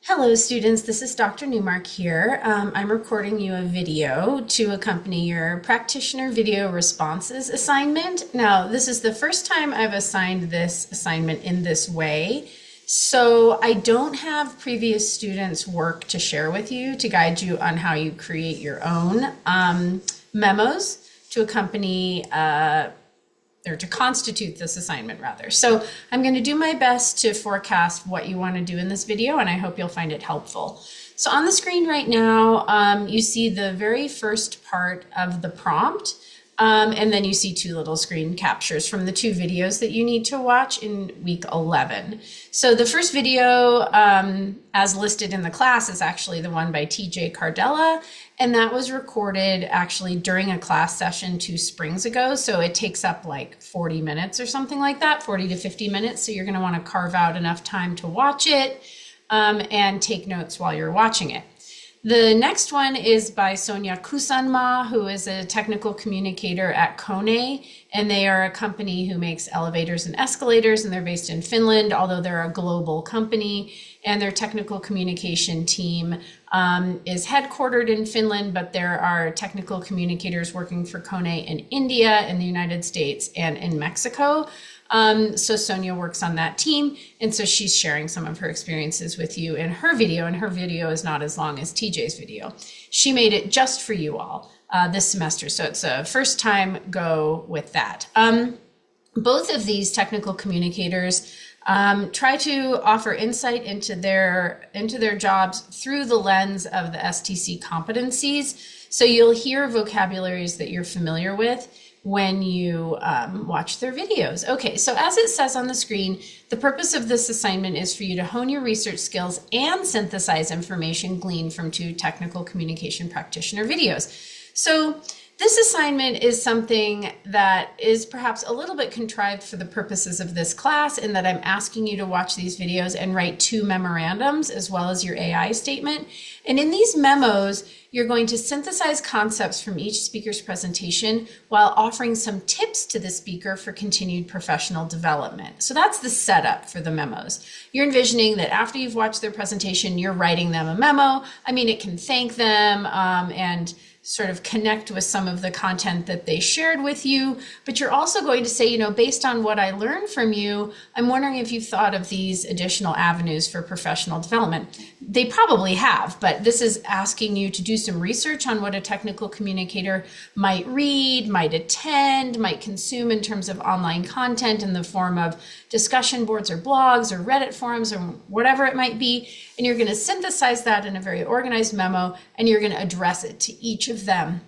Hello students, this is Dr. Newmark here. I'm recording you a video to accompany your practitioner video responses assignment. Now, this is the first time I've assigned this assignment in this way, so I don't have previous students' work to share with you to guide you on how you create your own memos to accompany or to constitute this assignment rather. So I'm going to do my best to forecast what you want to do in this video, and I hope you'll find it helpful. So on the screen right now, you see the very first part of the prompt, and then you see two little screen captures from the two videos that you need to watch in week 11. So the first video, as listed in the class, is actually the one by TJ Cardella, and that was recorded actually during a class session 2 springs ago. So it takes up like 40 minutes or something like that, 40 to 50 minutes. So you're going to want to carve out enough time to watch it and take notes while you're watching it. The next one is by Sonia Kusanma, who is a technical communicator at Kone, and they are a company who makes elevators and escalators, and they're based in Finland, although they're a global company, and their technical communication team is headquartered in Finland, but there are technical communicators working for Kone in India, in the United States, and in Mexico. So Sonia works on that team, and so she's sharing some of her experiences with you in her video, and her video is not as long as TJ's video. She made it just for you all this semester, so it's a first time go with that. Both of these technical communicators try to offer insight into their jobs through the lens of the STC competencies. So you'll hear vocabularies that you're familiar with when you watch their videos. Okay, so as it says on the screen, the purpose of this assignment is for you to hone your research skills and synthesize information gleaned from 2 technical communication practitioner videos. So this assignment is something that is perhaps a little bit contrived for the purposes of this class, in that I'm asking you to watch these videos and write 2 memorandums as well as your AI statement. And in these memos, you're going to synthesize concepts from each speaker's presentation while offering some tips to the speaker for continued professional development. So that's the setup for the memos. You're envisioning that after you've watched their presentation, you're writing them a memo. I mean, it can thank them and sort of connect with some of the content that they shared with you, but you're also going to say, you know, based on what I learned from you, I'm wondering if you've thought of these additional avenues for professional development. They probably have, but this is asking you to do some research on what a technical communicator might read, might attend, might consume in terms of online content in the form of discussion boards or blogs or Reddit forums or whatever it might be. And you're going to synthesize that in a very organized memo, and you're going to address it to each of them.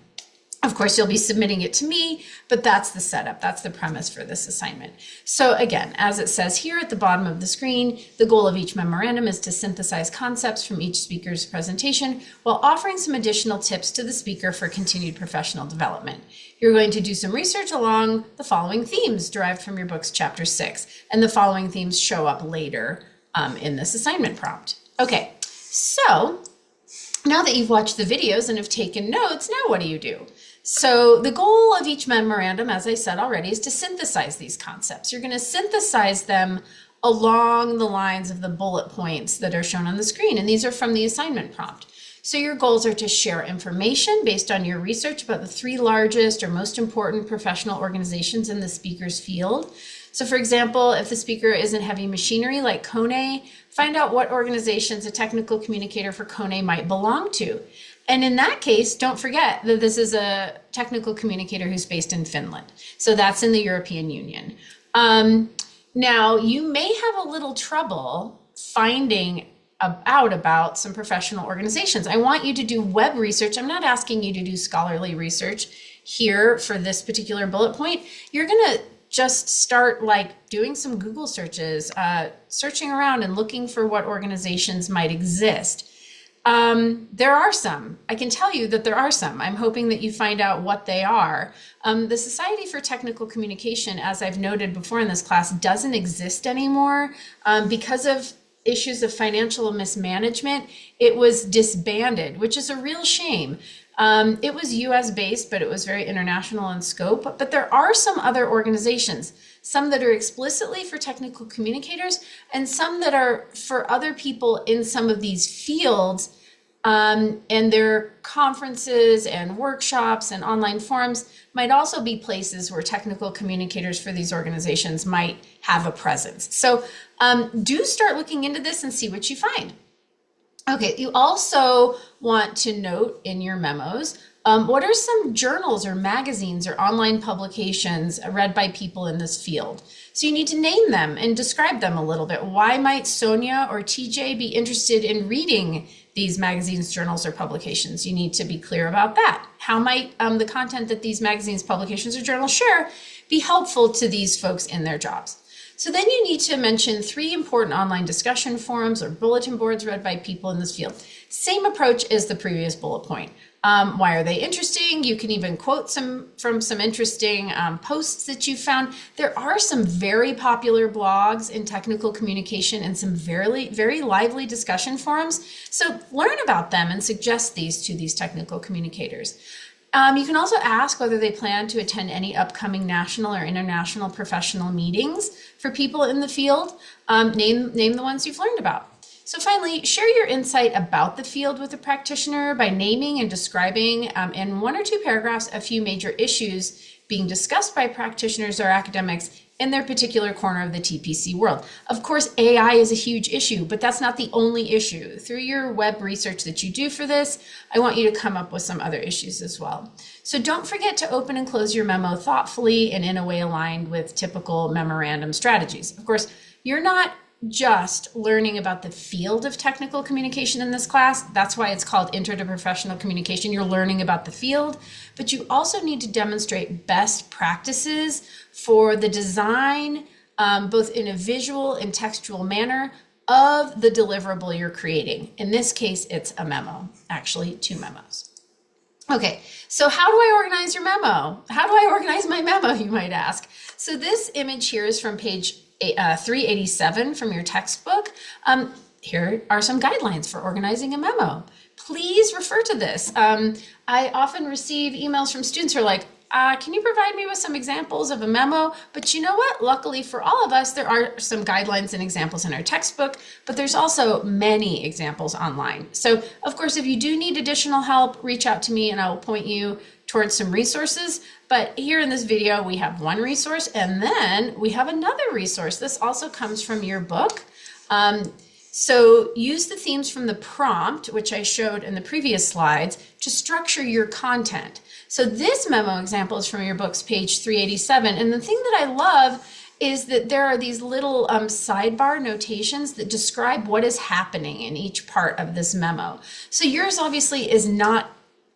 Of course, you'll be submitting it to me, but that's the setup. That's the premise for this assignment. So again, as it says here at the bottom of the screen, the goal of each memorandum is to synthesize concepts from each speaker's presentation while offering some additional tips to the speaker for continued professional development. You're going to do some research along the following themes derived from your book's chapter 6, and the following themes show up later in this assignment prompt. Okay, so now that you've watched the videos and have taken notes, now what do you do? So the goal of each memorandum, as I said already, is to synthesize these concepts. You're going to synthesize them along the lines of the bullet points that are shown on the screen, and these are from the assignment prompt. So your goals are to share information based on your research about the 3 largest or most important professional organizations in the speaker's field. So for example, if the speaker is in heavy machinery like Kone, find out what organizations a technical communicator for Kone might belong to. And in that case, don't forget that this is a technical communicator who's based in Finland. So that's in the European Union. Now, you may have a little trouble finding out about some professional organizations. I want you to do web research. I'm not asking you to do scholarly research here for this particular bullet point. You're going to just start like doing some Google searches, searching around and looking for what organizations might exist. There are some. I can tell you that there are some. I'm hoping that you find out what they are. The Society for Technical Communication, as I've noted before in this class, doesn't exist anymore because of issues of financial mismanagement. It was disbanded, which is a real shame. It was US based, but it was very international in scope. But there are some other organizations, some that are explicitly for technical communicators and some that are for other people in some of these fields. And their conferences and workshops and online forums might also be places where technical communicators for these organizations might have a presence. So do start looking into this and see what you find. Okay, you also want to note in your memos, what are some journals or magazines or online publications read by people in this field? So you need to name them and describe them a little bit. Why might Sonia or TJ be interested in reading these magazines, journals, or publications? You need to be clear about that. How might the content that these magazines, publications, or journals share be helpful to these folks in their jobs? So then you need to mention 3 important online discussion forums or bulletin boards read by people in this field. Same approach as the previous bullet point. Why are they interesting? You can even quote from some interesting posts that you found. There are some very popular blogs in technical communication and some very, very lively discussion forums. So learn about them and suggest these to these technical communicators. You can also ask whether they plan to attend any upcoming national or international professional meetings for people in the field. Name the ones you've learned about. So finally, share your insight about the field with the practitioner by naming and describing in 1 or 2 paragraphs a few major issues being discussed by practitioners or academics in their particular corner of the TPC world. Of course, AI is a huge issue, but that's not the only issue. Through your web research that you do for this, I want you to come up with some other issues as well. So don't forget to open and close your memo thoughtfully and in a way aligned with typical memorandum strategies. Of course, you're not just learning about the field of technical communication in this class. That's why it's called Intro to Professional Communication. You're learning about the field, but you also need to demonstrate best practices for the design, both in a visual and textual manner, of the deliverable you're creating. In this case, it's a memo, actually 2 memos. Okay, so how do I organize your memo? How do I organize my memo, you might ask? So this image here is from page 387 from your textbook. Here are some guidelines for organizing a memo. Please refer to this. I often receive emails from students who are like, can you provide me with some examples of a memo? But you know what? Luckily for all of us, there are some guidelines and examples in our textbook, but there's also many examples online. So of course, if you do need additional help, reach out to me and I will point you towards some resources. But here in this video, we have one resource and then we have another resource. This also comes from your book. So use the themes from the prompt, which I showed in the previous slides, to structure your content. So this memo example is from your book's page 387. And the thing that I love is that there are these little sidebar notations that describe what is happening in each part of this memo. So yours obviously is not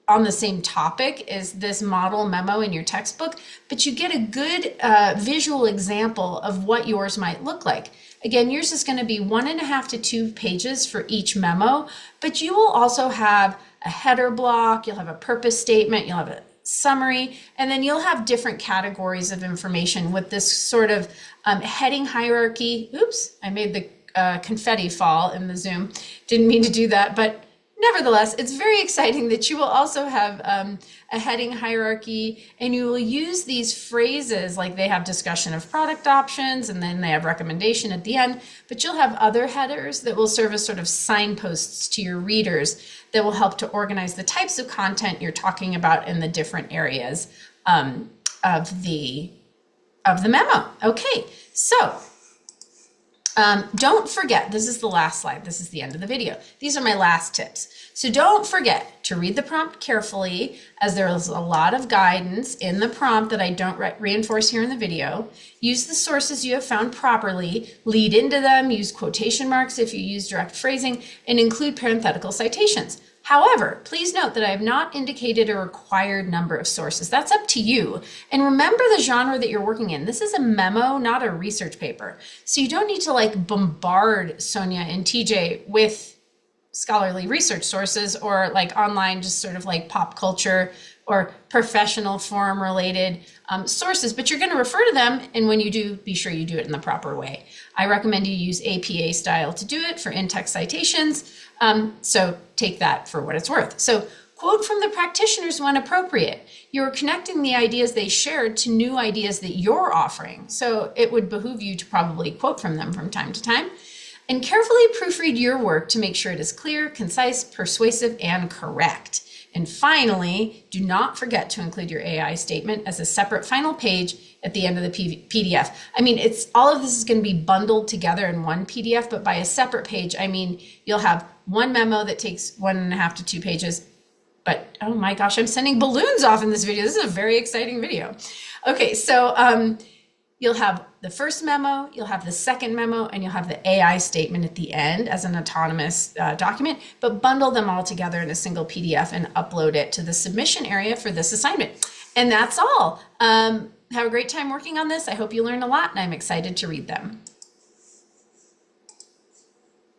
on the same topic as this model memo in your textbook, but you get a good visual example of what yours might look like. Again, yours is going to be 1.5 to 2 pages for each memo, but you will also have a header block, you'll have a purpose statement, you'll have a summary, and then you'll have different categories of information with this sort of heading hierarchy. Oops, I made the confetti fall in the Zoom. Didn't mean to do that, but nevertheless, it's very exciting that you will also have a heading hierarchy, and you will use these phrases like they have discussion of product options and then they have recommendation at the end, but you'll have other headers that will serve as sort of signposts to your readers that will help to organize the types of content you're talking about in the different areas of the memo. Okay, so don't forget, this is the last slide. This is the end of the video. These are my last tips. So don't forget to read the prompt carefully, as there is a lot of guidance in the prompt that I don't reinforce here in the video. Use the sources you have found properly, lead into them, use quotation marks if you use direct phrasing, and include parenthetical citations. However, please note that I have not indicated a required number of sources. That's up to you. And remember the genre that you're working in. This is a memo, not a research paper. So you don't need to like bombard Sonia and TJ with scholarly research sources or like online, just sort of like pop culture or professional forum related sources, but you're going to refer to them. And when you do, be sure you do it in the proper way. I recommend you use APA style to do it for in-text citations. So take that for what it's worth. So Quote from the practitioners when appropriate. You're connecting the ideas they shared to new ideas that you're offering. So it would behoove you to probably quote from them from time to time. And carefully proofread your work to make sure it is clear, concise, persuasive, and correct. And finally, do not forget to include your AI statement as a separate final page at the end of the PDF. I mean, all of this is going to be bundled together in one PDF, but by a separate page, I mean, you'll have one memo that takes 1.5 to 2 pages. But oh my gosh, I'm sending balloons off in this video. This is a very exciting video. Okay, so you'll have the first memo, you'll have the second memo, and you'll have the AI statement at the end as an autonomous document, but bundle them all together in a single PDF and upload it to the submission area for this assignment. And that's all. Have a great time working on this. I hope you learned a lot, and I'm excited to read them.